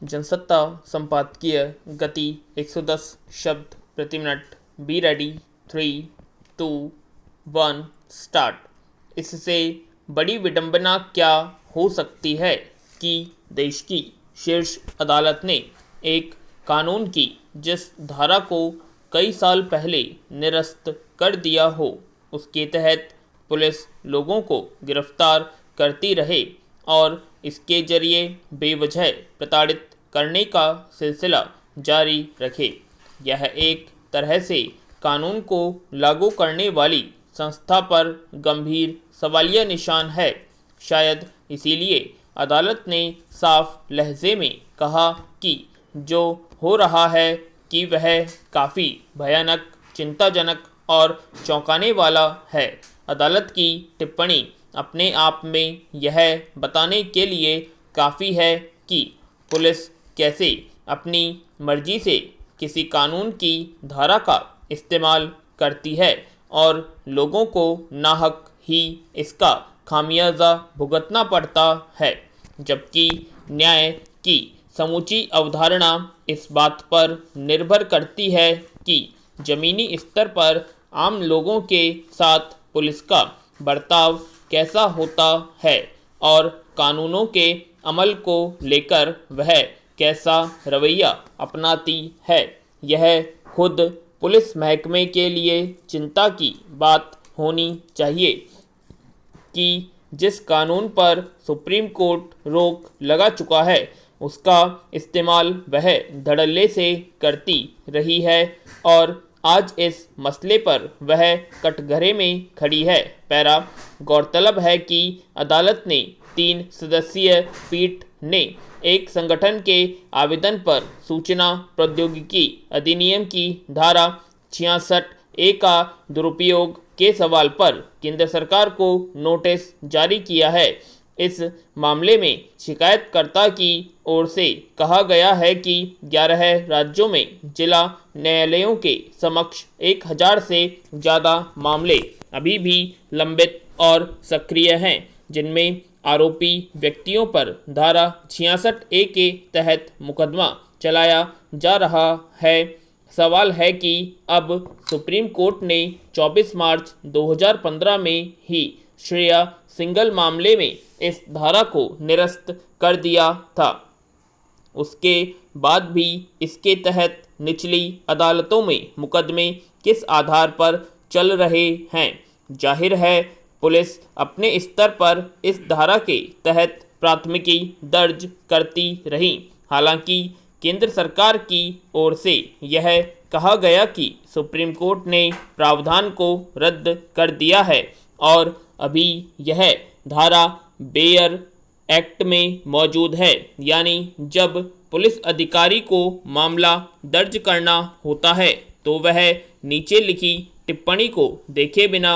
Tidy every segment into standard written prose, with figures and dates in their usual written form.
जनसत्ता संपादकीय गति 110 शब्द प्रति मिनट। Be ready, 3, 2, 1 start. इससे बड़ी विडंबना क्या हो सकती है कि देश की शीर्ष अदालत ने एक कानून की जिस धारा को कई साल पहले निरस्त कर दिया हो, उसके तहत पुलिस लोगों को गिरफ्तार करती रहे और इसके जरिए बेवजह प्रताड़ित करने का सिलसिला जारी रखे। यह एक तरह से कानून को लागू करने वाली संस्था पर गंभीर सवालिया निशान है। शायद इसीलिए अदालत ने साफ लहजे में कहा कि जो हो रहा है कि वह काफ़ी भयानक, चिंताजनक और चौंकाने वाला है। अदालत की टिप्पणी अपने आप में यह बताने के लिए काफ़ी है कि पुलिस कैसे अपनी मर्जी से किसी कानून की धारा का इस्तेमाल करती है और लोगों को नाहक ही इसका खामियाजा भुगतना पड़ता है, जबकि न्याय की समूची अवधारणा इस बात पर निर्भर करती है कि ज़मीनी स्तर पर आम लोगों के साथ पुलिस का बर्ताव कैसा होता है और कानूनों के अमल को लेकर वह कैसा रवैया अपनाती है। यह खुद पुलिस महकमे के लिए चिंता की बात होनी चाहिए कि जिस कानून पर सुप्रीम कोर्ट रोक लगा चुका है, उसका इस्तेमाल वह धड़ल्ले से करती रही है और आज इस मसले पर वह कटघरे में खड़ी है। पैरा गौरतलब है कि अदालत ने 3 सदस्यीय पीठ ने एक संगठन के आवेदन पर सूचना प्रौद्योगिकी अधिनियम की धारा 66A का दुरुपयोग के सवाल पर केंद्र सरकार को नोटिस जारी किया है। इस मामले में शिकायतकर्ता की ओर से कहा गया है कि 11 राज्यों में जिला न्यायालयों के समक्ष 1000 से ज़्यादा मामले अभी भी लंबित और सक्रिय हैं, जिनमें आरोपी व्यक्तियों पर धारा 66A के तहत मुकदमा चलाया जा रहा है। सवाल है कि अब सुप्रीम कोर्ट ने 24 मार्च 2015 में ही श्रेया सिंगल मामले में इस धारा को निरस्त कर दिया था। उसके बाद भी इसके तहत निचली अदालतों में मुकदमे किस आधार पर चल रहे हैं? जाहिर है पुलिस अपने स्तर पर इस धारा के तहत प्राथमिकी दर्ज करती रही। हालांकि केंद्र सरकार की ओर से यह कहा गया कि सुप्रीम कोर्ट ने प्रावधान को रद्द कर दिया है और अभी यह धारा बेयर एक्ट में मौजूद है, यानी जब पुलिस अधिकारी को मामला दर्ज करना होता है तो वह नीचे लिखी टिप्पणी को देखे बिना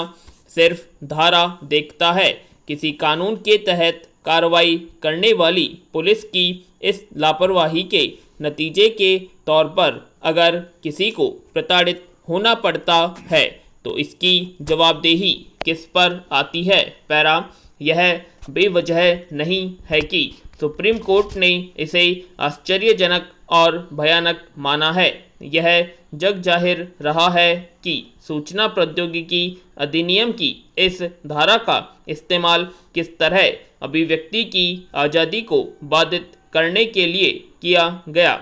सिर्फ धारा देखता है। किसी कानून के तहत कार्रवाई करने वाली पुलिस की इस लापरवाही के नतीजे के तौर पर अगर किसी को प्रताड़ित होना पड़ता है तो इसकी जवाबदेही किस पर आती है? पैरा यह बेवजह नहीं है कि सुप्रीम कोर्ट ने इसे आश्चर्यजनक और भयानक माना है। यह जग जाहिर रहा है कि सूचना प्रौद्योगिकी अधिनियम की इस धारा का इस्तेमाल किस तरह अभिव्यक्ति की आज़ादी को बाधित करने के लिए किया गया।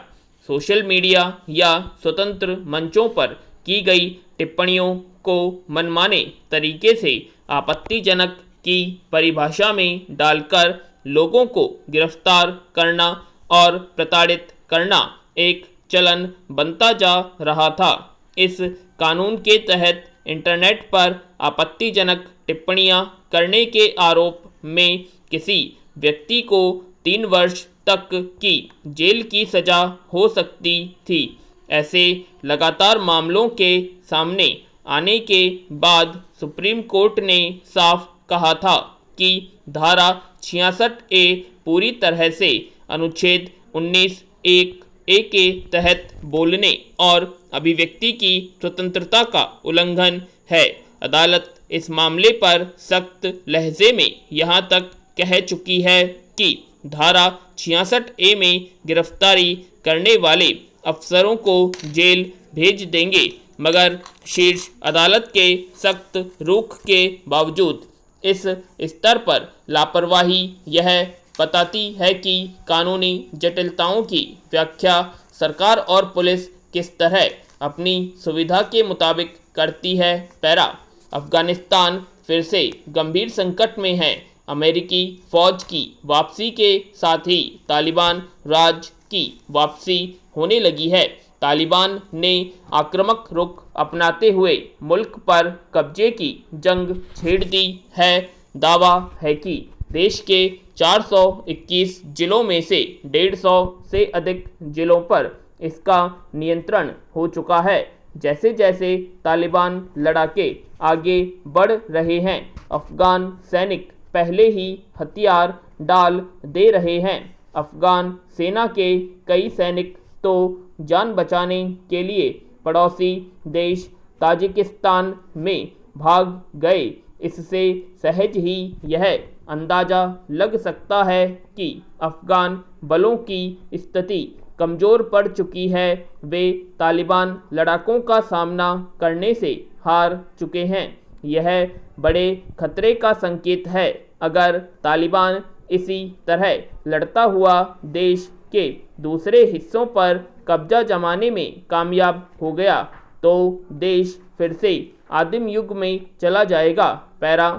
सोशल मीडिया या स्वतंत्र मंचों पर की गई टिप्पणियों को मनमाने तरीके से आपत्तिजनक की परिभाषा में डालकर लोगों को गिरफ्तार करना और प्रताड़ित करना एक चलन बनता जा रहा था। इस कानून के तहत इंटरनेट पर आपत्तिजनक टिप्पणियां करने के आरोप में किसी व्यक्ति को 3 वर्ष तक की जेल की सज़ा हो सकती थी। ऐसे लगातार मामलों के सामने आने के बाद सुप्रीम कोर्ट ने साफ कहा था कि धारा 66A पूरी तरह से अनुच्छेद 19(1)(a) के तहत बोलने और अभिव्यक्ति की स्वतंत्रता का उल्लंघन है। अदालत इस मामले पर सख्त लहजे में यहाँ तक कह चुकी है कि धारा 66A में गिरफ्तारी करने वाले अफसरों को जेल भेज देंगे, मगर शीर्ष अदालत के सख्त रुख के बावजूद इस स्तर पर लापरवाही यह बताती है कि कानूनी जटिलताओं की व्याख्या सरकार और पुलिस किस तरह अपनी सुविधा के मुताबिक करती है। पैरा। अफगानिस्तान फिर से गंभीर संकट में है। अमेरिकी फौज की वापसी के साथ ही तालिबान राज की वापसी होने लगी है। तालिबान ने आक्रामक रुख अपनाते हुए मुल्क पर कब्जे की जंग छेड़ दी है। दावा है कि देश के 421 जिलों में से 150 से अधिक जिलों पर इसका नियंत्रण हो चुका है। जैसे जैसे तालिबान लड़ाके आगे बढ़ रहे हैं, अफगान सैनिक पहले ही हथियार डाल दे रहे हैं। अफगान सेना के कई सैनिक तो जान बचाने के लिए पड़ोसी देश ताजिकिस्तान में भाग गए। इससे सहज ही यह अंदाज़ा लग सकता है कि अफगान बलों की स्थिति कमज़ोर पड़ चुकी है। वे तालिबान लड़ाकों का सामना करने से हार चुके हैं। यह बड़े खतरे का संकेत है। अगर तालिबान इसी तरह लड़ता हुआ देश के दूसरे हिस्सों पर कब्जा जमाने में कामयाब हो गया तो देश फिर से आदिम युग में चला जाएगा। पैरा।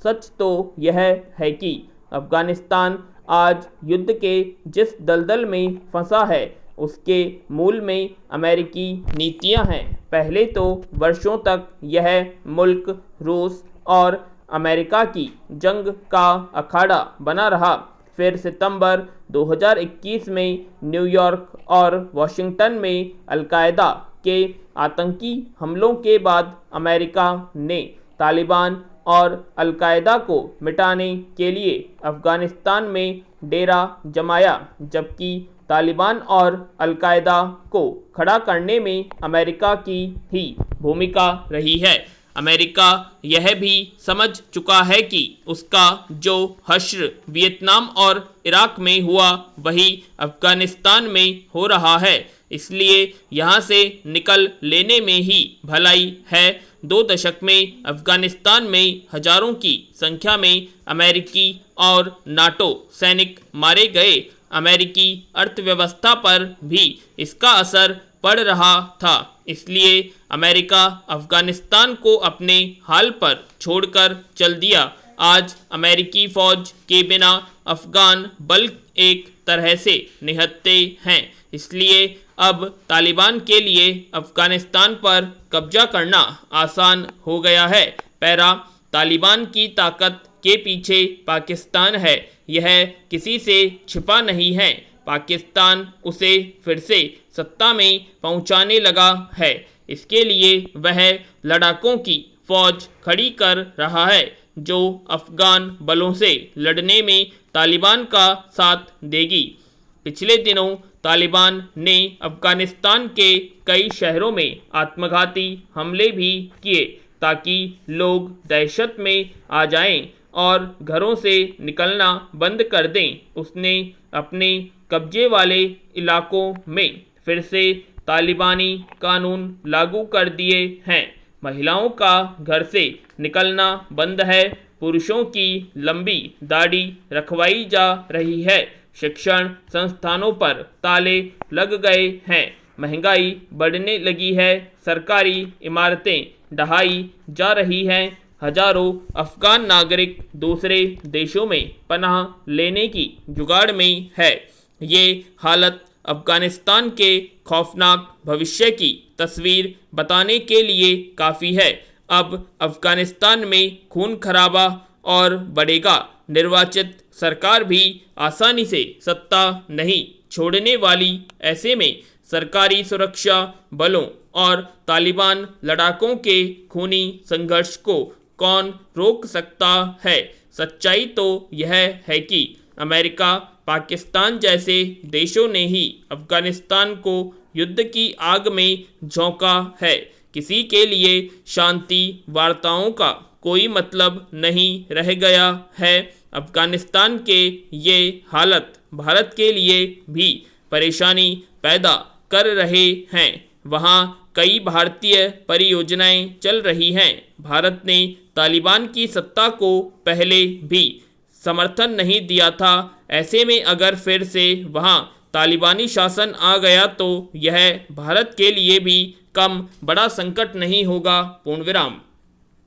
सच तो यह है कि अफगानिस्तान आज युद्ध के जिस दलदल में फंसा है उसके मूल में अमेरिकी नीतियां हैं। पहले तो वर्षों तक यह मुल्क रूस और अमेरिका की जंग का अखाड़ा बना रहा। फिर सितंबर 2021 में न्यूयॉर्क और वाशिंगटन में अलकायदा के आतंकी हमलों के बाद अमेरिका ने तालिबान और अलकायदा को मिटाने के लिए अफगानिस्तान में डेरा जमाया, जबकि तालिबान और अलकायदा को खड़ा करने में अमेरिका की ही भूमिका रही है। अमेरिका यह भी समझ चुका है कि उसका जो हश्र वियतनाम और इराक में हुआ वही अफगानिस्तान में हो रहा है, इसलिए यहाँ से निकल लेने में ही भलाई है। 2 दशक में अफगानिस्तान में हजारों की संख्या में अमेरिकी और नाटो सैनिक मारे गए। अमेरिकी अर्थव्यवस्था पर भी इसका असर पड़ रहा था, इसलिए अमेरिका अफगानिस्तान को अपने हाल पर छोड़कर चल दिया। आज अमेरिकी फौज के बिना अफगान बल एक तरह से निहत्थे हैं, इसलिए अब तालिबान के लिए अफगानिस्तान पर कब्जा करना आसान हो गया है। पैरा। तालिबान की ताकत के पीछे पाकिस्तान है, यह किसी से छिपा नहीं है। पाकिस्तान उसे फिर से सत्ता में पहुंचाने लगा है। इसके लिए वह लड़ाकों की फौज खड़ी कर रहा है जो अफगान बलों से लड़ने में तालिबान का साथ देगी। पिछले दिनों तालिबान ने अफगानिस्तान के कई शहरों में आत्मघाती हमले भी किए ताकि लोग दहशत में आ जाएं और घरों से निकलना बंद कर दें। उसने अपने कब्जे वाले इलाकों में फिर से तालिबानी कानून लागू कर दिए हैं। महिलाओं का घर से निकलना बंद है। पुरुषों की लंबी दाढ़ी रखवाई जा रही है। शिक्षण संस्थानों पर ताले लग गए हैं। महंगाई बढ़ने लगी है। सरकारी इमारतें ढहाई जा रही हैं। हजारों अफगान नागरिक दूसरे देशों में पनाह लेने की जुगाड़ में है। ये हालत अफगानिस्तान के खौफनाक भविष्य की तस्वीर बताने के लिए काफ़ी है। अब अफगानिस्तान में खून खराबा और बढ़ेगा। निर्वाचित सरकार भी आसानी से सत्ता नहीं छोड़ने वाली। ऐसे में सरकारी सुरक्षा बलों और तालिबान लड़ाकों के खूनी संघर्ष को कौन रोक सकता है? सच्चाई तो यह है कि अमेरिका, पाकिस्तान जैसे देशों ने ही अफगानिस्तान को युद्ध की आग में झोंका है। किसी के लिए शांति वार्ताओं का कोई मतलब नहीं रह गया है। अफगानिस्तान के ये हालत भारत के लिए भी परेशानी पैदा कर रहे हैं। वहाँ कई भारतीय परियोजनाएं चल रही हैं। भारत ने तालिबान की सत्ता को पहले भी समर्थन नहीं दिया था। ऐसे में अगर फिर से वहाँ तालिबानी शासन आ गया तो यह भारत के लिए भी कम बड़ा संकट नहीं होगा। पूर्ण विराम।